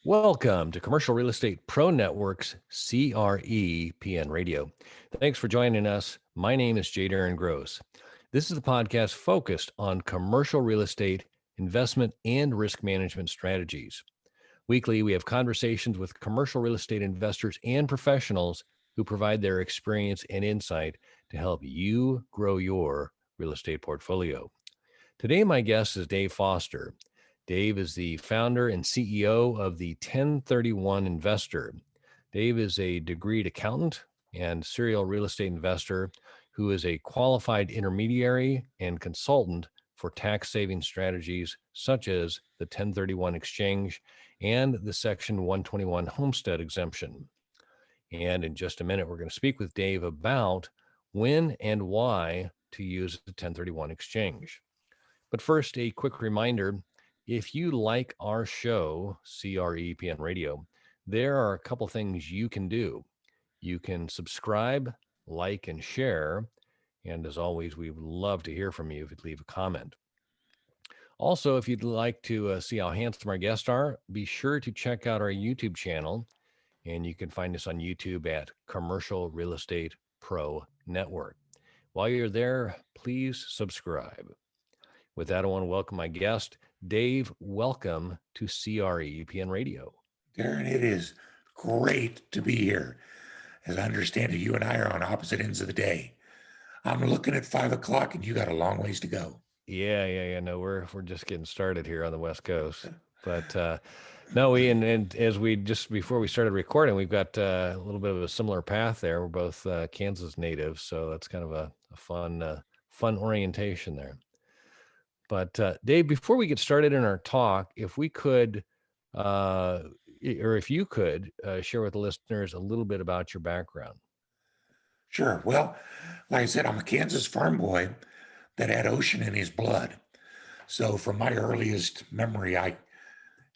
Welcome to Commercial Real Estate Pro Network's CRE PN Radio. Thanks for joining us. My name is Jay Darren Gross. This is the podcast focused on commercial real estate investment and risk management strategies. Weekly, we have conversations with commercial real estate investors and professionals who provide their experience and insight to help you grow your real estate portfolio. Today, my guest is Dave Foster. Dave is the founder and CEO of the 1031 Investor. Dave is a degreed accountant and serial real estate investor who is a qualified intermediary and consultant for tax saving strategies such as the 1031 exchange and the Section 121 Homestead Exemption. And in just a minute, we're going to speak with Dave about when and why to use the 1031 exchange. But first, a quick reminder. If you like our show, CREPN Radio, there are a couple things you can do. You can subscribe, like, and share. And as always, we would love to hear from you if you'd leave a comment. Also, if you'd like to see how handsome our guests are, be sure to check out our YouTube channel. And you can find us on YouTube at Commercial Real Estate Pro Network. While you're there, please subscribe. With that, I want to welcome my guest, Dave. Welcome to CREPN Radio. Darren, it is great to be here. As I understand it, you and I are on opposite ends of the day. I'm looking at 5 o'clock and you got a long ways to go. Yeah. No, we're just getting started here on the West Coast. But no, and as we just before we started recording, we've got a little bit of a similar path there. We're both Kansas natives, so that's kind of a fun orientation there. But Dave, before we get started in our talk, if we could, or if you could share with the listeners a little bit about your background. Sure. Well, like I said, I'm a Kansas farm boy that had ocean in his blood. So from my earliest memory, I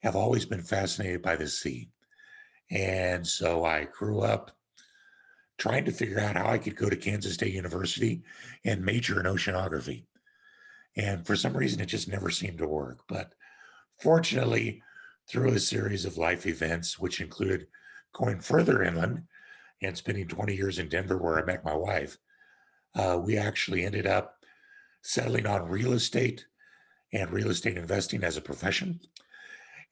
have always been fascinated by the sea. And so I grew up trying to figure out how I could go to Kansas State University and major in oceanography. And for some reason, it just never seemed to work. But fortunately, through a series of life events, which included going further inland and spending 20 years in Denver, where I met my wife, we actually ended up settling on real estate and real estate investing as a profession,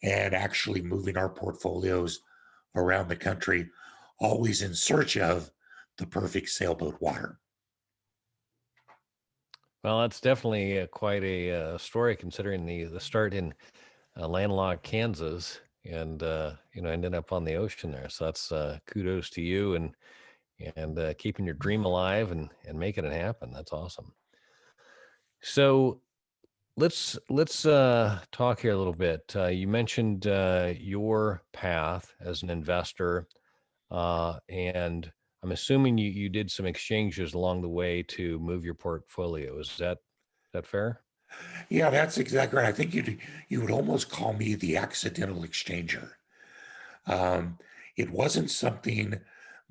and actually moving our portfolios around the country, always in search of the perfect sailboat water. Well, that's definitely quite a story, considering the start in landlocked Kansas and ended up on the ocean there. So that's kudos to you and keeping your dream alive and making it happen. That's awesome. So let's talk here a little bit. You mentioned your path as an investor, and I'm assuming you did some exchanges along the way to move your portfolio. Is that fair? Yeah, that's exactly right. I think you would almost call me the accidental exchanger. It wasn't something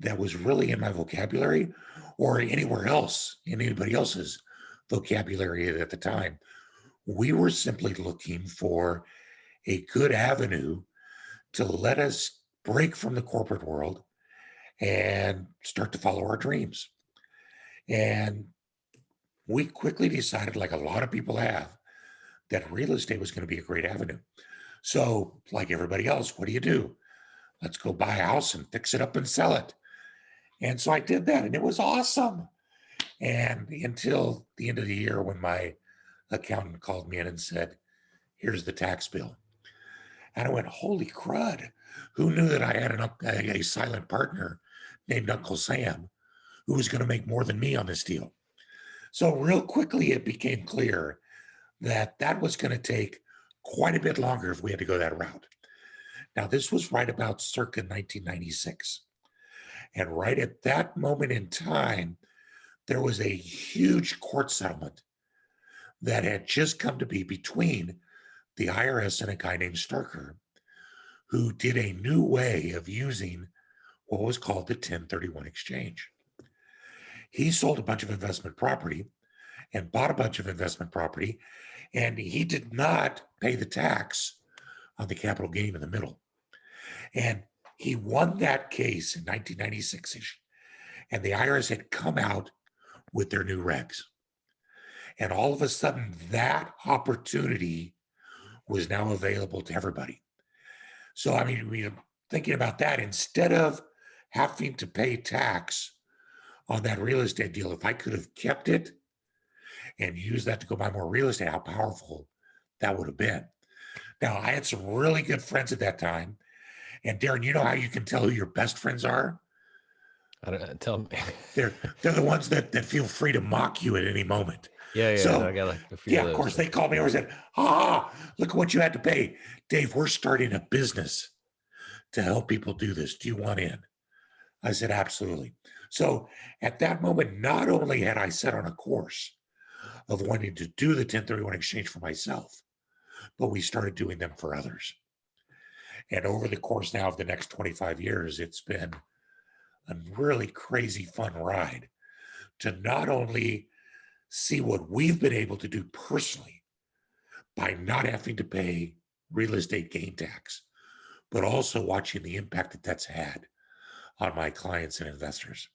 that was really in my vocabulary or anywhere else in anybody else's vocabulary at the time. We were simply looking for a good avenue to let us break from the corporate world and start to follow our dreams. And we quickly decided, like a lot of people have, that real estate was going to be a great avenue. So, like everybody else, what do? Let's go buy a house and fix it up and sell it. And so I did that, and it was awesome. And until the end of the year, when my accountant called me in and said, "Here's the tax bill." And I went, "Holy crud. Who knew that I had a silent partner named Uncle Sam who was going to make more than me on this deal?" So real quickly, it became clear that that was going to take quite a bit longer if we had to go that route. Now, this was right about circa 1996. And right at that moment in time, there was a huge court settlement that had just come to be between the IRS and a guy named Starker, who did a new way of using what was called the 1031 exchange. He sold a bunch of investment property and bought a bunch of investment property, and he did not pay the tax on the capital gain in the middle. And he won that case in 1996-ish. And the IRS had come out with their new regs. And all of a sudden, that opportunity was now available to everybody. So, I mean, we thinking about that, instead of having to pay tax on that real estate deal, if I could have kept it and used that to go buy more real estate, how powerful that would have been. Now, I had some really good friends at that time. And Darren, you know how you can tell who your best friends are? I don't tell me. They're the ones that feel free to mock you at any moment. Yeah. I So got like a few yeah, of of those. course, they called me over and said, look at what you had to pay. Dave, we're starting a business to help people do this. Do you want in? I said, absolutely. So at that moment, not only had I set on a course of wanting to do the 1031 exchange for myself, but we started doing them for others. And over the course now of the next 25 years, it's been a really crazy fun ride to not only see what we've been able to do personally by not having to pay real estate gain tax, but also watching the impact that that's had on my clients and investors.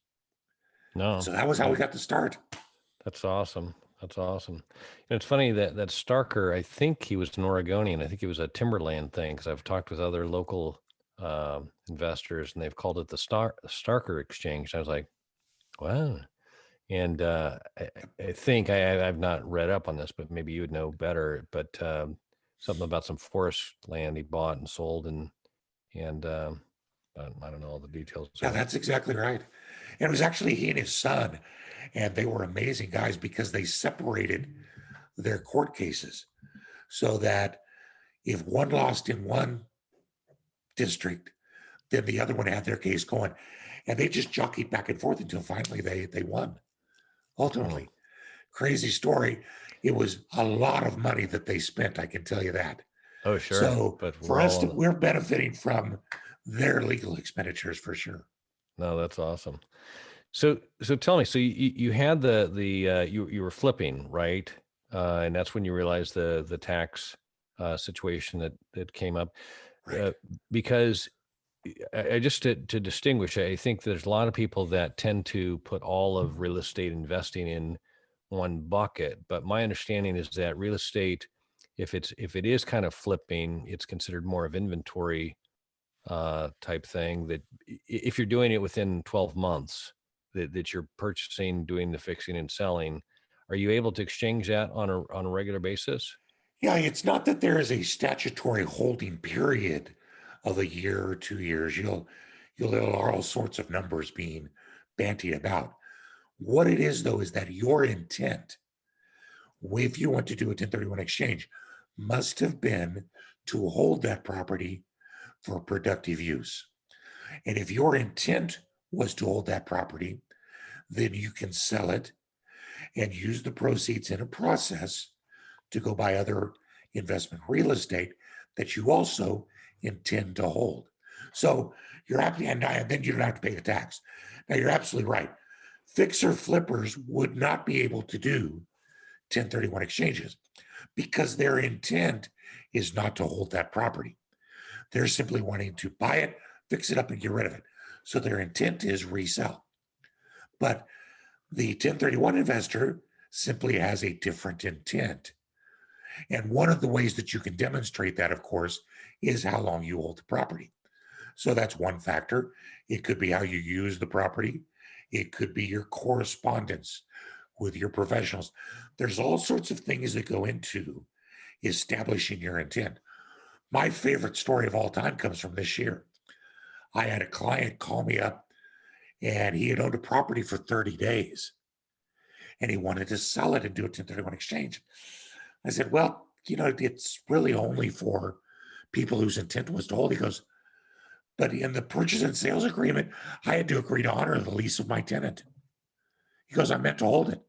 No, So that was how we got to start. that's awesome. That's awesome. And it's funny that Starker, I think he was an Oregonian. I think he was a timberland thing because I've talked with other local investors and they've called it the Starker exchange. I was like, wow. And I think I've not read up on this, but maybe you would know better. But something about some forest land he bought and sold, and I don't know all the details Yeah, of it. that's exactly right. And it was actually he and his son, and they were amazing guys because they separated their court cases so that if one lost in one district, then the other one had their case going. And they just jockeyed back and forth until finally they won. Ultimately, crazy story. It was a lot of money that they spent, I can tell you that. Oh, sure. So But for we're us, all on. we're benefiting from their legal expenditures for sure. No, that's awesome. So tell me. So you had you were flipping, right? And that's when you realized the tax situation that came up, Right. uh, because I just to distinguish, I think there's a lot of people that tend to put all of real estate investing in one bucket. But my understanding is that real estate, if it is kind of flipping, it's considered more of inventory type thing. That if you're doing it within 12 months, that you're purchasing, doing the fixing and selling, are you able to exchange that on a regular basis? Yeah, it's not that there is a statutory holding period of a year or 2 years. There are all sorts of numbers being bantied about. What it is though is that your intent, if you want to do a 1031 exchange, must have been to hold that property for productive use. And if your intent was to hold that property, then you can sell it and use the proceeds in a process to go buy other investment real estate that you also intend to hold. So you're happy, and then you don't have to pay the tax. Now you're absolutely right. Fixer flippers would not be able to do 1031 exchanges because their intent is not to hold that property. They're simply wanting to buy it, fix it up, and get rid of it. So their intent is resell. But the 1031 investor simply has a different intent. And one of the ways that you can demonstrate that, of course, is how long you hold the property. So that's one factor. It could be how you use the property, it could be your correspondence with your professionals. There's all sorts of things that go into establishing your intent. My favorite story of all time comes from this year. I had a client call me up and he had owned a property for 30 days and he wanted to sell it and do a 1031 exchange. I said, well, it's really only for people whose intent was to hold. He goes, but in the purchase and sales agreement, I had to agree to honor the lease of my tenant. He goes, I meant to hold it.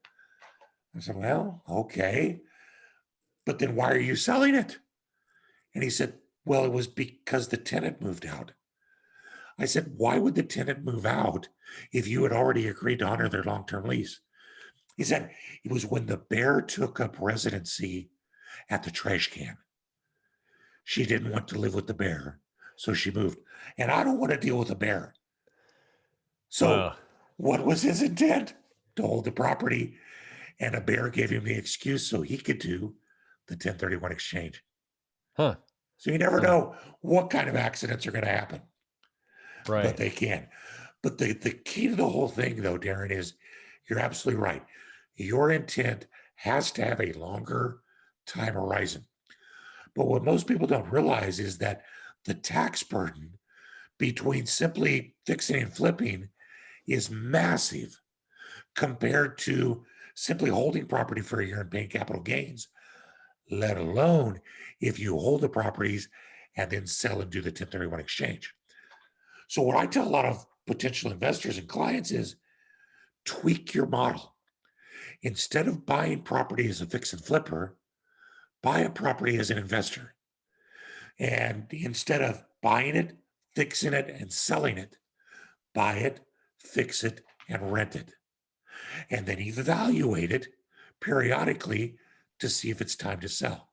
I said, well, okay. But then why are you selling it? And he said, well, it was because the tenant moved out. I said, why would the tenant move out if you had already agreed to honor their long-term lease? He said, it was when the bear took up residency at the trash can. She didn't want to live with the bear, So she moved. And I don't want to deal with a bear. So Wow. what was his intent? To hold the property. And a bear gave him the excuse so he could do the 1031 exchange. Huh. So you never Huh. know what kind of accidents are going to happen, but Right. they can. But the key to the whole thing, though, Darren, is you're absolutely right. Your intent has to have a longer time horizon. But what most people don't realize is that the tax burden between simply fixing and flipping is massive compared to simply holding property for a year and paying capital gains, let alone if you hold the properties and then sell and do the 1031 exchange. So, what I tell a lot of potential investors and clients is tweak your model. Instead of buying property as a fix and flipper, buy a property as an investor. And instead of buying it, fixing it, and selling it, buy it, fix it, and rent it. And then evaluate it periodically to see if it's time to sell.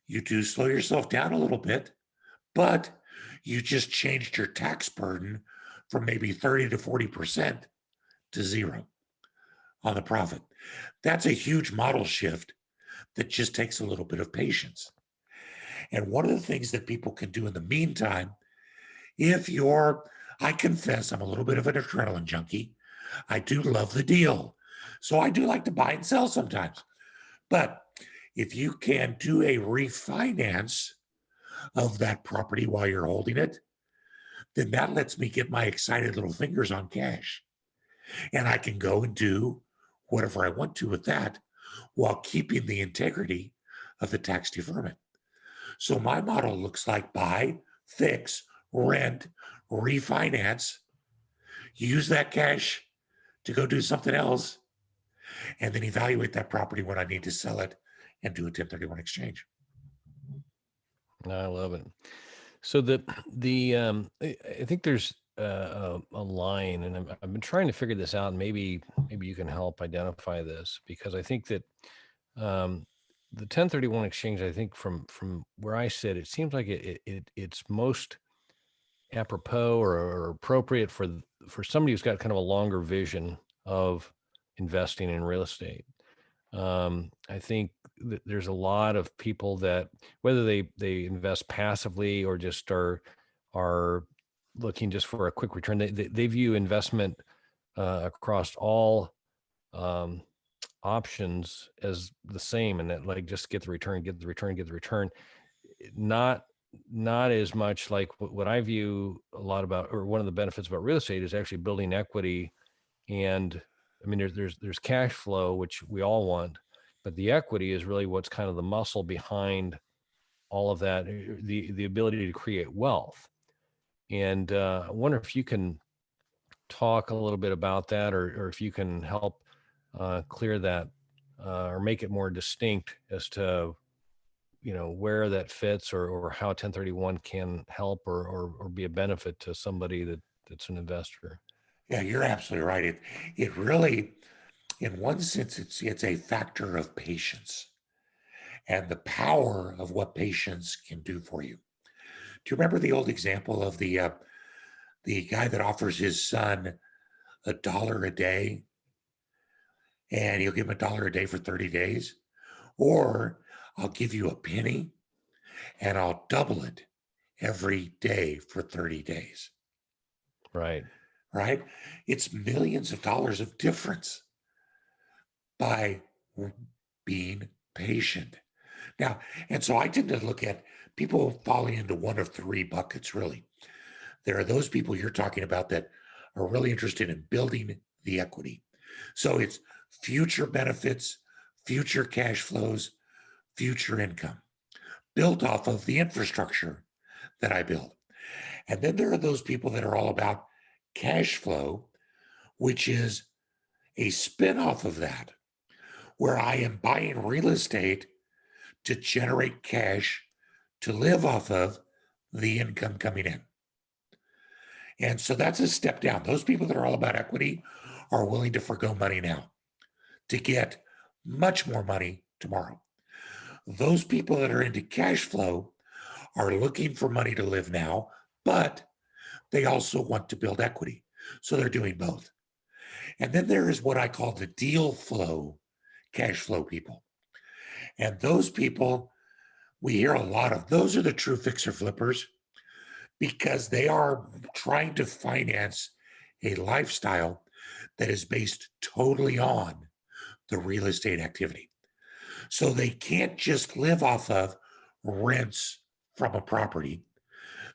You do slow yourself down a little bit, but you just changed your tax burden from maybe 30 to 40% to zero on the profit. That's a huge model shift that just takes a little bit of patience. And one of the things that people can do in the meantime, if you're, I confess, I'm a little bit of an adrenaline junkie. I do love the deal. So I do like to buy and sell sometimes. But if you can do a refinance of that property while you're holding it, then that lets me get my excited little fingers on cash. And I can go and do whatever I want to with that while keeping the integrity of the tax deferment. So my model looks like buy, fix, rent, refinance, use that cash to go do something else, and then evaluate that property when I need to sell it and do a 1031 exchange. I love it. So I think there's a line, and I've been trying to figure this out. And maybe you can help identify this, because I think that um, the 1031 exchange, I think from where I sit, it seems like it's most apropos or appropriate for somebody who's got kind of a longer vision of investing in real estate. I think that there's a lot of people that, whether they invest passively or just are looking just for a quick return, they view investment across all um, options as the same, and that, like, just get the return, get the return, get the return. Not not as much like what I view a lot about, or one of the benefits about real estate is actually building equity. And I mean, there's cash flow, which we all want, but the equity is really what's kind of the muscle behind all of that, the ability to create wealth. And I wonder if you can talk a little bit about that, or if you can help clear that, or make it more distinct as to where that fits, or how 1031 can help, or be a benefit to somebody that's an investor. Yeah, you're absolutely right. It really, in one sense, it's a factor of patience and the power of what patience can do for you. Do you remember the old example of the guy that offers his son $1 a day, and he'll give him $1 a day for 30 days? Or I'll give you a penny and I'll double it every day for 30 days, Right. right? It's millions of dollars of difference by being patient. Now, and so I tend to look at people falling into one of three buckets, really. There are those people you're talking about that are really interested in building the equity. So it's future benefits, future cash flows, future income built off of the infrastructure that I build. And then there are those people that are all about cash flow, which is a spinoff of that, where I am buying real estate to generate cash to live off of the income coming in. And so that's a step down. Those people that are all about equity are willing to forego money now to get much more money tomorrow. Those people that are into cash flow are looking for money to live now, but they also want to build equity. So they're doing both. And then there is what I call the deal flow, cash flow people. And those people, we hear a lot of, those are the true fixer flippers because they are trying to finance a lifestyle that is based totally on the real estate activity. So they can't just live off of rents from a property.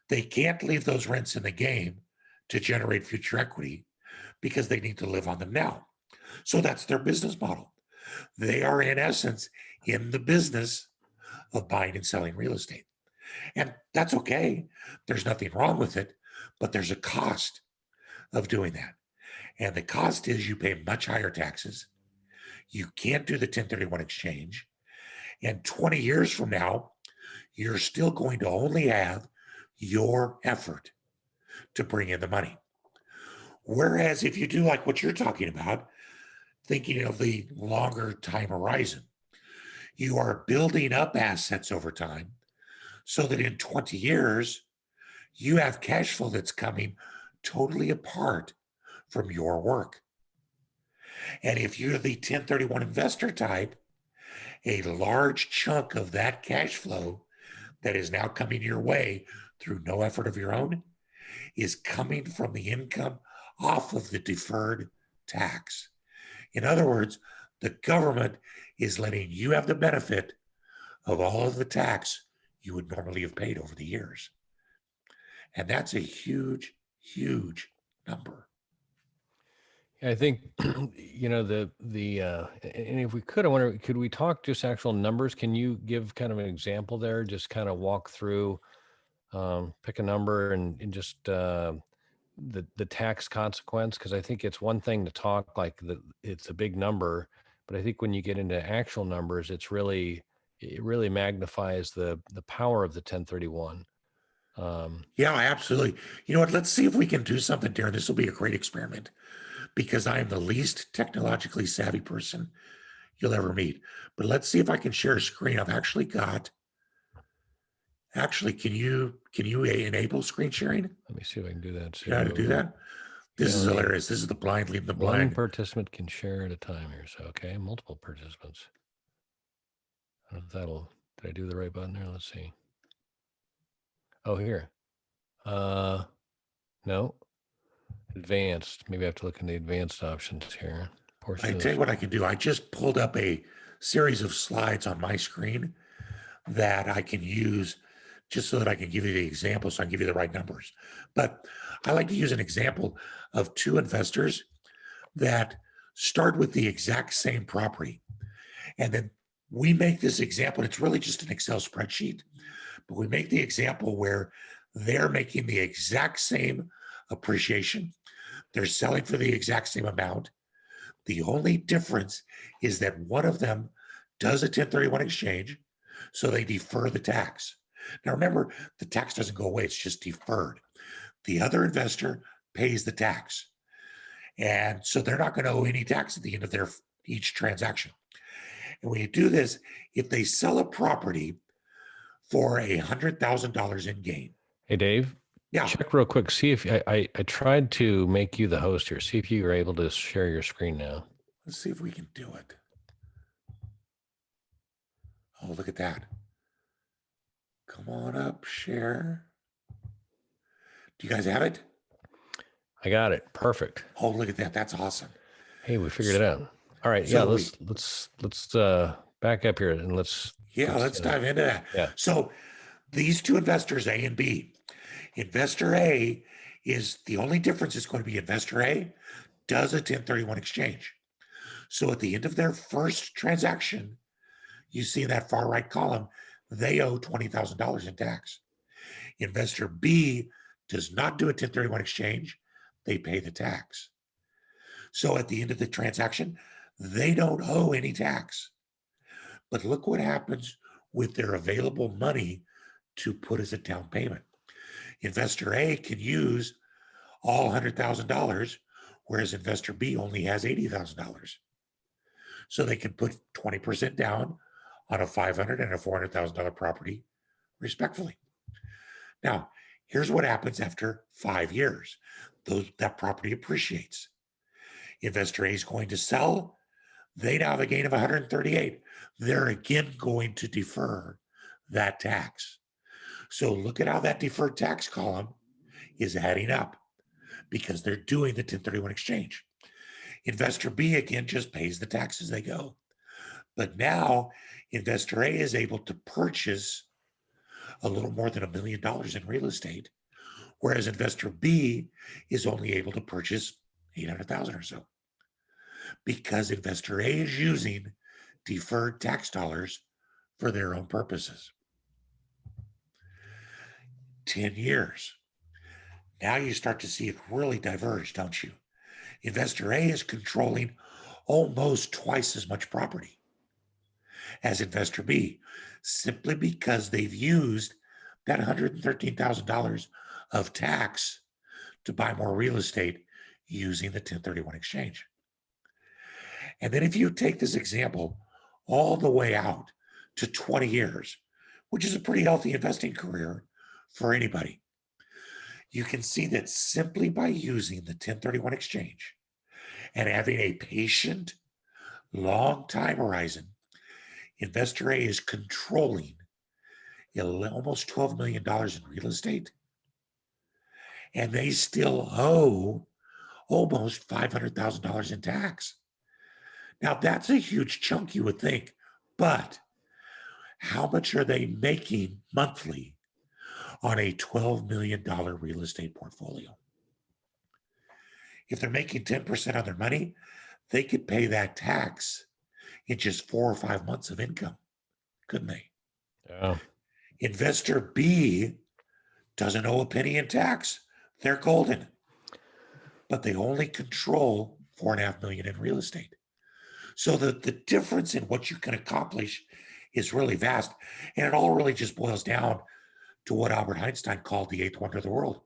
They can't leave those rents in the game to generate future equity because they need to live on them now. So that's their business model. They are, in essence, in the business of buying and selling real estate. And that's okay. There's nothing wrong with it, but there's a cost of doing that. And the cost is you pay much higher taxes. You can't do the 1031 exchange. And 20 years from now, you're still going to only have your effort to bring in the money. Whereas if you do like what you're talking about, thinking of the longer time horizon, you are building up assets over time so that in 20 years, you have cash flow that's coming totally apart from your work. And if you're the 1031 investor type, a large chunk of that cash flow that is now coming your way through no effort of your own is coming from the income off of the deferred tax. In other words, the government is letting you have the benefit of all of the tax you would normally have paid over the years. And that's a huge, huge number. I think and if we could, I wonder, could we talk just actual numbers? Can you give kind of an example there? Just kind of walk through, pick a number and just the tax consequence, because I think it's one thing to talk like it's a big number, but I think when you get into actual numbers, it really magnifies the power of the 1031. Yeah, absolutely. You know what? Let's see if we can do something, Darren. This will be a great experiment because I am the least technologically savvy person you'll ever meet. But let's see if I can share a screen. I've actually got. Actually, can you enable screen sharing? Let me see if I can do that. Do you know how to do that? This is only- hilarious. This is the blind leading the One blind. participant can share at a time here. So, okay, multiple participants. I don't know if did I do the right button there? Let's see. Oh, here. No, advanced. Maybe I have to look in the advanced options here. I tell you what I can do. I just pulled up a series of slides on my screen that I can use just so that I can give you the example so I can give you the right numbers. But I like to use an example of two investors that start with the exact same property. And then we make this example, it's really just an Excel spreadsheet, but we make the example where they're making the exact same appreciation. They're selling for the exact same amount. The only difference is that one of them does a 1031 exchange, so they defer the tax. Now, remember, the tax doesn't go away, it's just deferred. The other investor pays the tax. And so they're not going to owe any tax at the end of their each transaction. And when you do this, if they sell a property for $100,000 in gain. Hey, Dave. Yeah. Check real quick. See if I tried to make you the host here. See if you are able to share your screen now. Let's see if we can do it. Oh, look at that. Come on up, share. Do you guys have it? I got it. Perfect. Oh, look at that. That's awesome. Hey, we figured it out. All right. So yeah, let's back up here and let's dive into that. Yeah. So these two investors, A and B. Investor A is the only difference is going to be investor A does a 1031 exchange. So at the end of their first transaction, you see in that far right column, they owe $20,000 in tax. Investor B does not do a 1031 exchange. They pay the tax. So at the end of the transaction, they don't owe any tax. But look what happens with their available money to put as a down payment. Investor A can use all $100,000, whereas investor B only has $80,000. So they can put 20% down on a $500,000 and a $400,000 property, respectfully. Now, here's what happens after 5 years. That property appreciates. Investor A is going to sell. They now have a gain of 138. They're again going to defer that tax. So look at how that deferred tax column is adding up because they're doing the 1031 exchange. Investor B again just pays the tax as they go. But now investor A is able to purchase a little more than $1 million in real estate, whereas investor B is only able to purchase 800,000 or so because investor A is using deferred tax dollars for their own purposes. 10 years. Now you start to see it really diverge, don't you? Investor A is controlling almost twice as much property as investor B, simply because they've used that $113,000 of tax to buy more real estate using the 1031 exchange. And then if you take this example all the way out to 20 years, which is a pretty healthy investing career for anybody, you can see that simply by using the 1031 exchange and having a patient, long time horizon, investor A is controlling almost $12 million in real estate, and they still owe almost $500,000 in tax. Now, that's a huge chunk, you would think, but how much are they making monthly on a $12 million real estate portfolio? If they're making 10% on their money, they could pay that tax in just 4 or 5 months of income, couldn't they? Yeah. Investor B doesn't owe a penny in tax. They're golden, but they only control 4.5 million in real estate. So the difference in what you can accomplish is really vast. And it all really just boils down to what Albert Einstein called the eighth wonder of the world.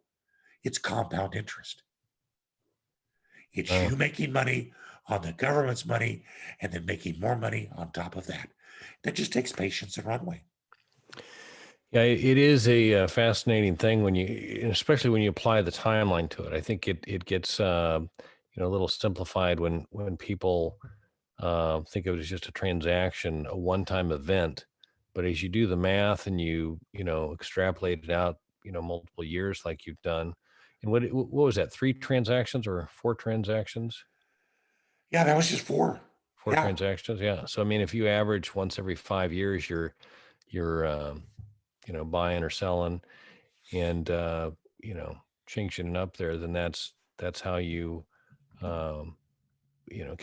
It's compound interest. It's you making money on the government's money and then making more money on top of that. That just takes patience and runway. Yeah, it is a fascinating thing when especially when you apply the timeline to it. I think it gets a little simplified when people think of it as just a transaction, a one-time event. But as you do the math and you extrapolate it out, multiple years like you've done, and what was that? 3 transactions or 4 transactions? Yeah, that was just 4. 4 Yeah. transactions, yeah. So I mean, if you average once every 5 years, you're buying or selling and changing it up there, then that's how you can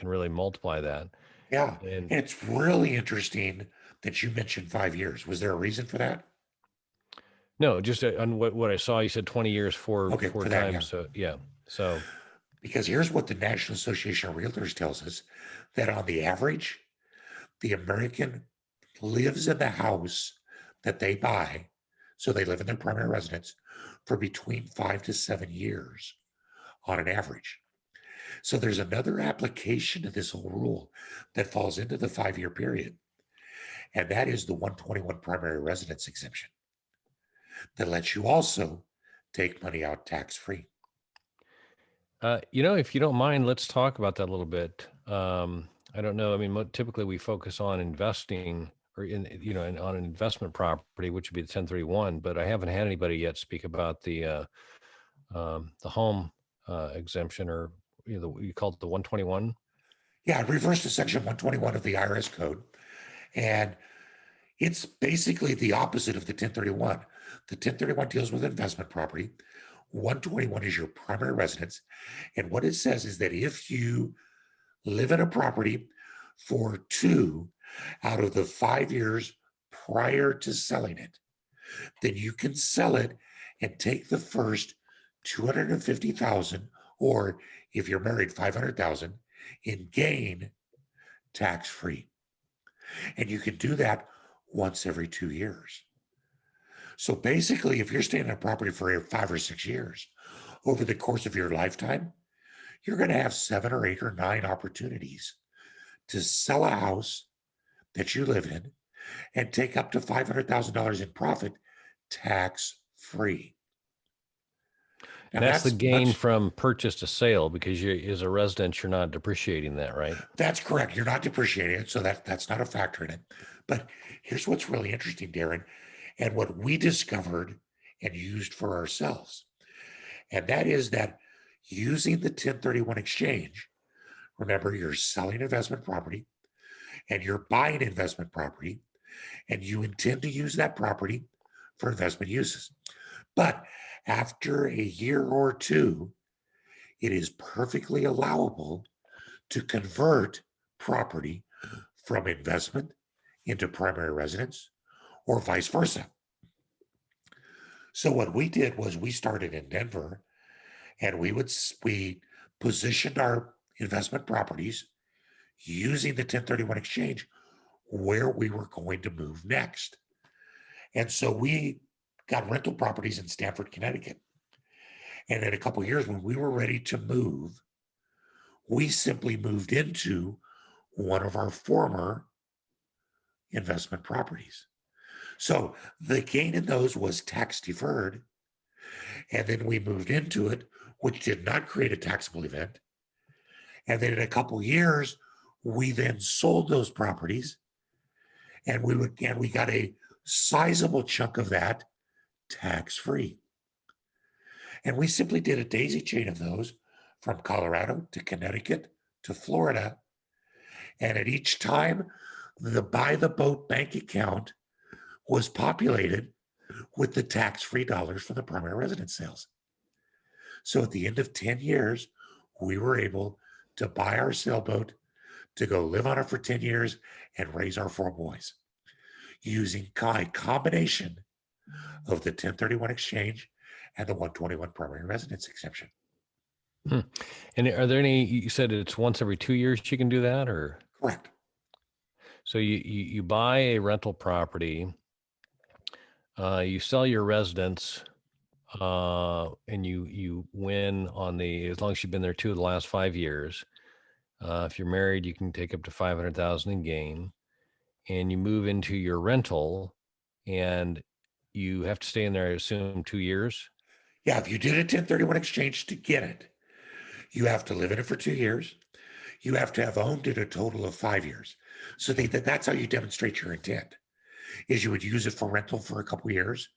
really multiply that. Yeah. And And it's really interesting that you mentioned 5 years. Was there a reason for that? no, just on what I saw, you said 20 years, Okay, four for that, times. yeah. So yeah. So Because here's what the National Association of Realtors tells us that on the average, the American lives in the house that they buy, so they live in their primary residence for between 5 to 7 years on an average. So there's another application to this whole rule that falls into the 5-year period, and that is the 121 primary residence exemption that lets you also take money out tax-free. if you don't mind, let's talk about that a little bit. I don't know. I mean, typically we focus on investing or on an investment property, which would be the 1031, but I haven't had anybody yet speak about the home exemption, or you call it the 121. Yeah, it refers to Section 121 of the IRS code, and it's basically the opposite of the 1031. The 1031 deals with investment property. 121 is your primary residence. And what it says is that if you live in a property for 2 out of the 5 years prior to selling it, then you can sell it and take the first 250,000, or if you're married, 500,000 in gain tax-free. And you can do that once every 2 years. So basically, if you're staying in a property for 5 or 6 years, over the course of your lifetime, you're going to have 7 or 8 or 9 opportunities to sell a house that you live in and take up to $500,000 in profit tax free. Now And that's the that's gain much, from purchase to sale because you, as a resident, you're not depreciating that, right? that's correct. You're not depreciating it, so that's not a factor in it. But here's what's really interesting, Darren, and what we discovered and used for ourselves. And that is that using the 1031 exchange, remember, you're selling investment property and you're buying investment property, and you intend to use that property for investment uses. But after a year or two, it is perfectly allowable to convert property from investment into primary residence or vice versa. So what we did was we started in Denver, and we positioned our investment properties using the 1031 exchange where we were going to move next. And so we got rental properties in Stamford, Connecticut. And in a couple of years, when we were ready to move, we simply moved into one of our former investment properties. So the gain in those was tax deferred. And then we moved into it, which did not create a taxable event. And then in a couple of years, we then sold those properties, and we got a sizable chunk of that tax free. And we simply did a daisy chain of those from Colorado to Connecticut to Florida. And at each time, the buy the boat bank account was populated with the tax free dollars from the primary residence sales. So at the end of 10 years, we were able to buy our sailboat, to go live on it for 10 years and raise our 4 boys using a combination of the 1031 exchange and the 121 primary residence exemption. Hmm. And are there any, you said it's once every 2 years you can do that, or? Correct. So you buy a rental property, you sell your residence, and you win on the, as long as you've been there 2 of the last 5 years. If you're married, you can take up to 500,000 in gain, and you move into your rental, and you have to stay in there, I assume, 2 years. Yeah, if you did a 1031 exchange to get it, you have to live in it for 2 years. You have to have owned it a total of 5 years. So that's how you demonstrate your intent, is you would use it for rental for a couple of years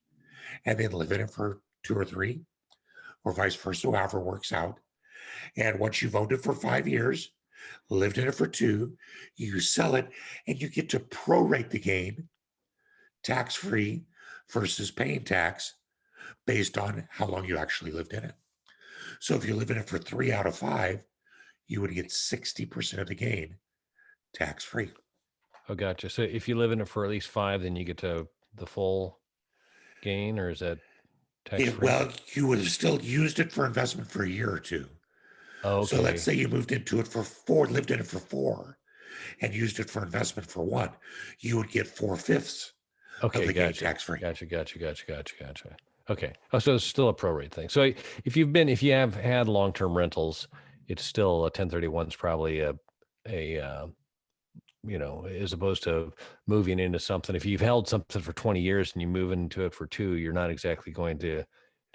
and then live in it for 2 or 3, or vice versa, however it works out. And once you've owned it for 5 years, lived in it for 2, you sell it, and you get to prorate the gain tax-free versus paying tax based on how long you actually lived in it. So if you live in it for 3 out of 5, you would get 60% of the gain tax-free. Oh, gotcha. So if you live in it for at least 5, then you get to the full gain, or is that tax-free? Well, you would have still used it for investment for a year or 2. So let's Okay. say you moved into it for 4, lived in it for 4, and used it for investment for 1. You would get 4/5 of Okay, the gain gotcha. tax-free. Gotcha. Okay. Oh, so it's still a prorate thing. So if you have had long-term rentals, it's still a 1031 is probably a as opposed to moving into something. If you've held something for 20 years and you move into it for 2, you're not exactly going to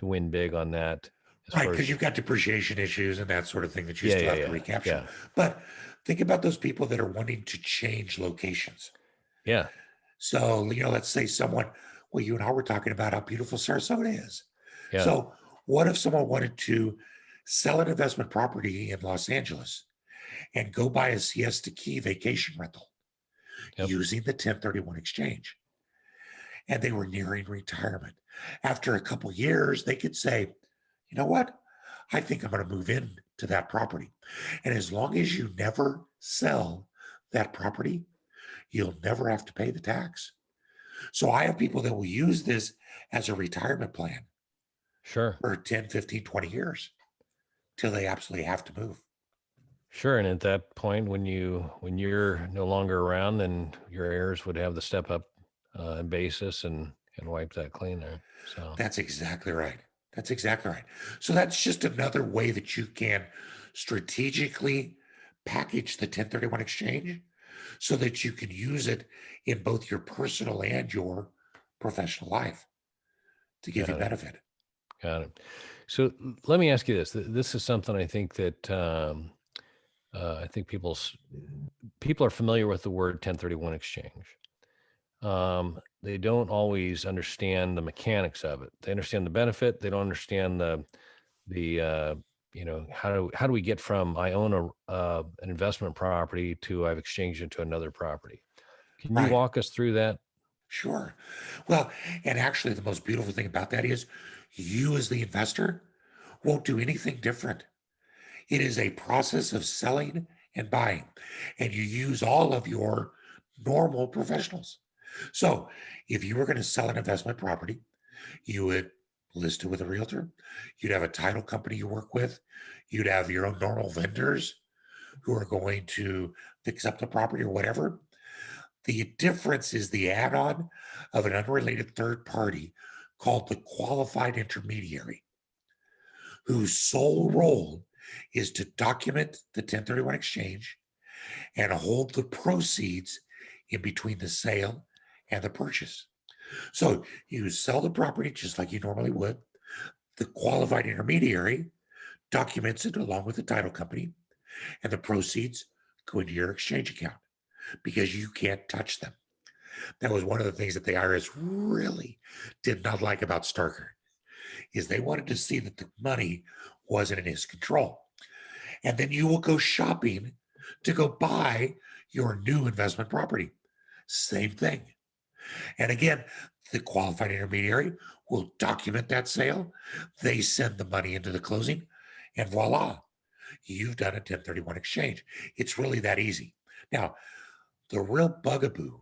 win big on that as Right, far as, because you've got depreciation issues and that sort of thing that you yeah, still yeah, have to yeah, recapture. yeah, But think about those people that are wanting to change locations. yeah, So, let's say someone, well, you and I were talking about how beautiful Sarasota is. yeah, So, what if someone wanted to sell an investment property in Los Angeles and go buy a Siesta Key vacation rental yep. using the 1031 exchange? And they were nearing retirement. After a couple years, they could say, you know what? I think I'm going to move in to that property. And as long as you never sell that property, you'll never have to pay the tax. So I have people that will use this as a retirement plan Sure. for 10, 15, 20 years till they absolutely have to move. Sure. And at that point, when you're no longer around, then your heirs would have the step up in basis and wipe that clean there. So That's exactly right. That's exactly right. So that's just another way that you can strategically package the 1031 exchange so that you can use it in both your personal and your professional life to give you Got it. benefit. Got it. So let me ask you this. This is something I think that I think people are familiar with the word 1031 exchange. They don't always understand the mechanics of it. They understand the benefit. They don't understand the how do we get from I own an investment property to I've exchanged into another property. Can you Right. walk us through that? Sure. Well, and actually, the most beautiful thing about that is you, as the investor, won't do anything different. It is a process of selling and buying, and you use all of your normal professionals. So, if you were going to sell an investment property, you would list it with a realtor, you'd have a title company you work with, you'd have your own normal vendors who are going to fix up the property or whatever. The difference is the add on of an unrelated third party called the qualified intermediary, whose sole role is to document the 1031 exchange and hold the proceeds in between the sale and the purchase. So you sell the property just like you normally would. The qualified intermediary documents it along with the title company, and the proceeds go into your exchange account because you can't touch them. That was one of the things that the IRS really did not like about Starker, is they wanted to see that the money wasn't in his control. And then you will go shopping to go buy your new investment property. Same thing. And again, the qualified intermediary will document that sale. They send the money into the closing, and voila, you've done a 1031 exchange. It's really that easy. Now, the real bugaboo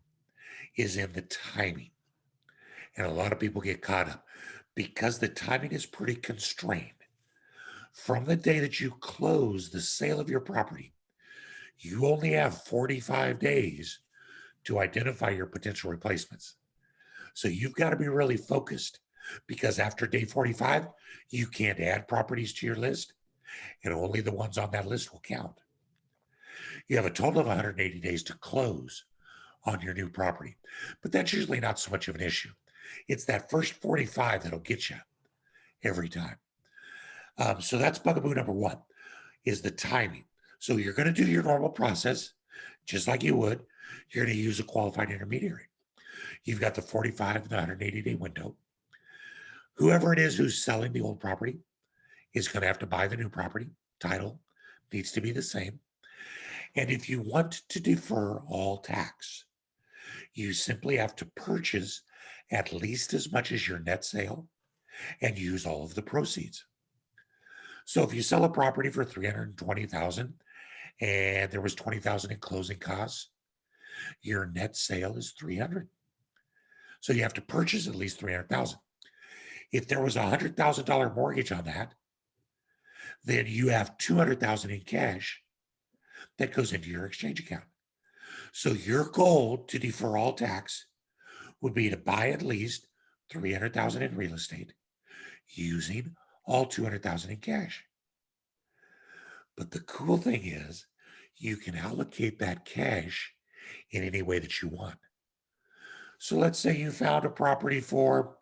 is in the timing. And a lot of people get caught up because the timing is pretty constrained. From the day that you close the sale of your property, you only have 45 days to identify your potential replacements. So you've got to be really focused, because after day 45, you can't add properties to your list, and only the ones on that list will count. You have a total of 180 days to close on your new property, but that's usually not so much of an issue. It's that first 45 that'll get you every time. So that's bugaboo number one, is the timing. So you're going to do your normal process just like you would. You're going to use a qualified intermediary. You've got the 45 and the 180-day window. Whoever it is who's selling the old property is going to have to buy the new property. Title needs to be the same. And if you want to defer all tax, you simply have to purchase at least as much as your net sale and use all of the proceeds. So if you sell a property for 320,000 and there was 20,000 in closing costs, your net sale is 300. So you have to purchase at least 300,000. If there was a $100,000 mortgage on that, then you have 200,000 in cash that goes into your exchange account. So your goal to defer all tax would be to buy at least 300,000 in real estate using all 200,000 in cash. But the cool thing is you can allocate that cash in any way that you want. So let's say you found a property for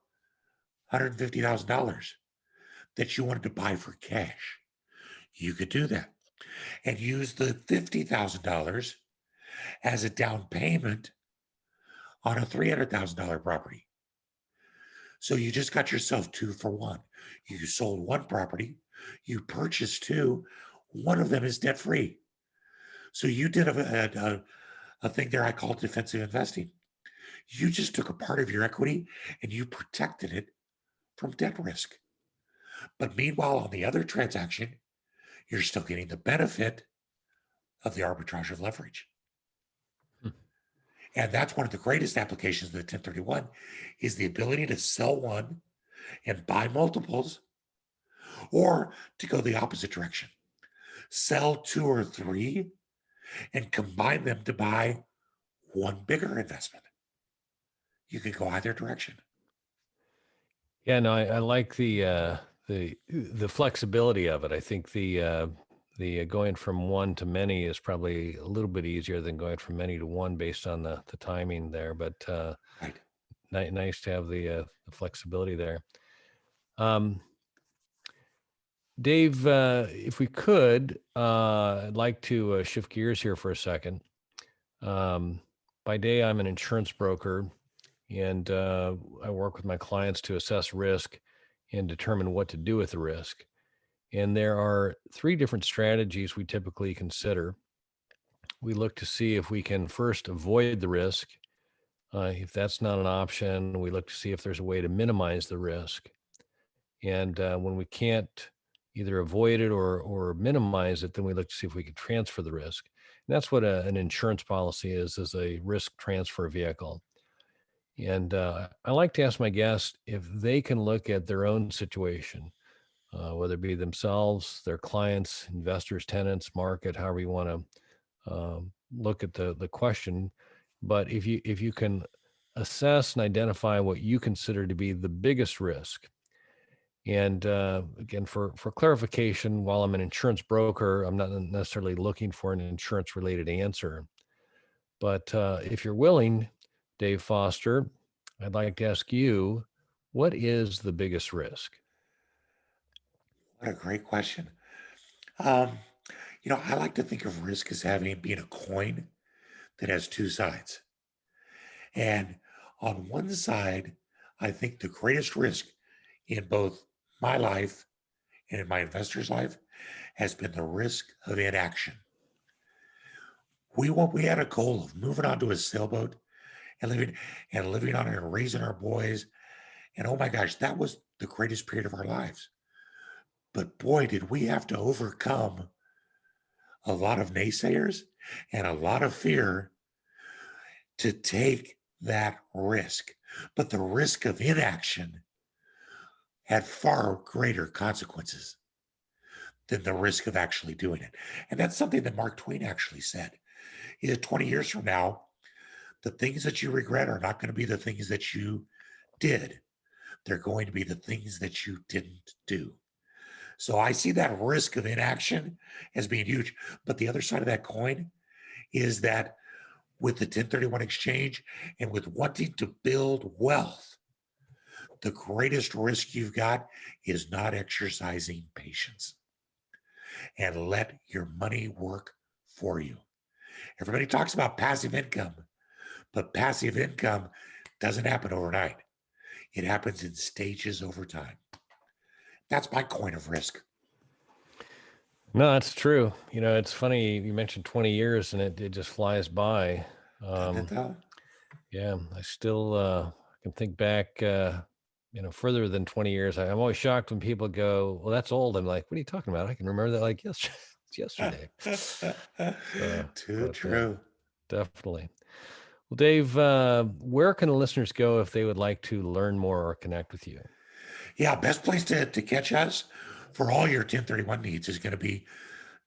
$150,000 that you wanted to buy for cash. You could do that and use the $50,000 as a down payment on a $300,000 property. So you just got yourself two for one. You sold one property, you purchased two, one of them is debt free. So you did a thing there I call defensive investing. You just took a part of your equity and you protected it from debt risk. But meanwhile, on the other transaction, you're still getting the benefit of the arbitrage of leverage. Hmm. And that's one of the greatest applications of the 1031, is the ability to sell one and buy multiples, or to go the opposite direction, sell two or three and combine them to buy one bigger investment. You can go either direction. Yeah, no, I like the flexibility of it. I think the going from one to many is probably a little bit easier than going from many to one based on the timing there. But Right. nice to have the flexibility there. Um, Dave, if we could, I'd like to shift gears here for a second. By day, I'm an insurance broker, and I work with my clients to assess risk and determine what to do with the risk. And there are three different strategies we typically consider. We look to see if we can first avoid the risk. If that's not an option, we look to see if there's a way to minimize the risk. And when we can't either avoid it or minimize it, then we look to see if we can transfer the risk. And that's what an insurance policy is a risk transfer vehicle. And I like to ask my guests if they can look at their own situation, whether it be themselves, their clients, investors, tenants, market, however you want to look at the question. But if you can assess and identify what you consider to be the biggest risk, and again, for clarification, while I'm an insurance broker, I'm not necessarily looking for an insurance related answer. But if you're willing, Dave Foster, I'd like to ask you, what is the biggest risk? What a great question. Um, I like to think of risk as having being a coin that has two sides. And on one side, I think the greatest risk in both my life and in my investor's life has been the risk of inaction. We had a goal of moving onto a sailboat and living on it and raising our boys. And oh my gosh, that was the greatest period of our lives. But boy, did we have to overcome a lot of naysayers and a lot of fear to take that risk. But the risk of inaction had far greater consequences than the risk of actually doing it. And that's something that Mark Twain actually said. He said 20 years from now, the things that you regret are not going to be the things that you did. They're going to be the things that you didn't do. So I see that risk of inaction as being huge. But the other side of that coin is that with the 1031 exchange and with wanting to build wealth, the greatest risk you've got is not exercising patience and let your money work for you. Everybody talks about passive income, but passive income doesn't happen overnight. It happens in stages over time. That's my coin of risk. No, that's true. It's funny you mentioned 20 years and it just flies by. Doesn't it though? Yeah, I still can think back, further than 20 years. I'm always shocked when people go, "Well, that's old." I'm like, "What are you talking about? I can remember that like yesterday." Too But true. definitely. Well, Dave, where can the listeners go if they would like to learn more or connect with you? Yeah, best place to catch us for all your 1031 needs is going to be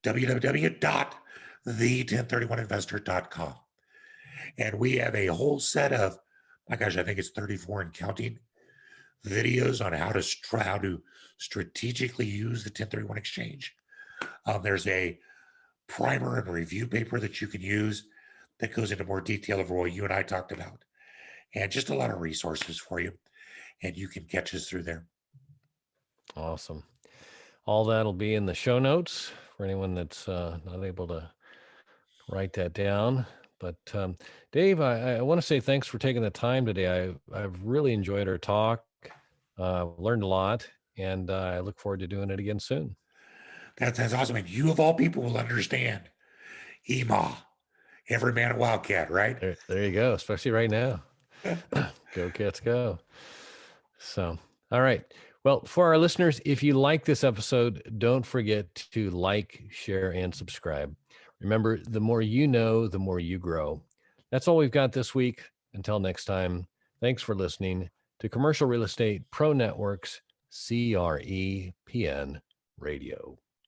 www.the1031investor.com. And we have a whole set of, my gosh, I think it's 34 and counting videos on how to strategically use the 1031 exchange. There's a primer and review paper that you can use that goes into more detail of what you and I talked about, and just a lot of resources for you. And you can catch us through there. Awesome. All that'll be in the show notes for anyone that's not able to write that down. But Dave, I want to say thanks for taking the time today. I've really enjoyed our talk. Learned a lot, and I look forward to doing it again soon. That's awesome. And you of all people will understand EMA, every man a wildcat, right? There you go, especially right now. Go Cats, go. So, all right. Well, for our listeners, if you like this episode, don't forget to like, share, and subscribe. Remember, the more you know, the more you grow. That's all we've got this week. Until next time, thanks for listening to Commercial Real Estate Pro Network's CREPN Radio.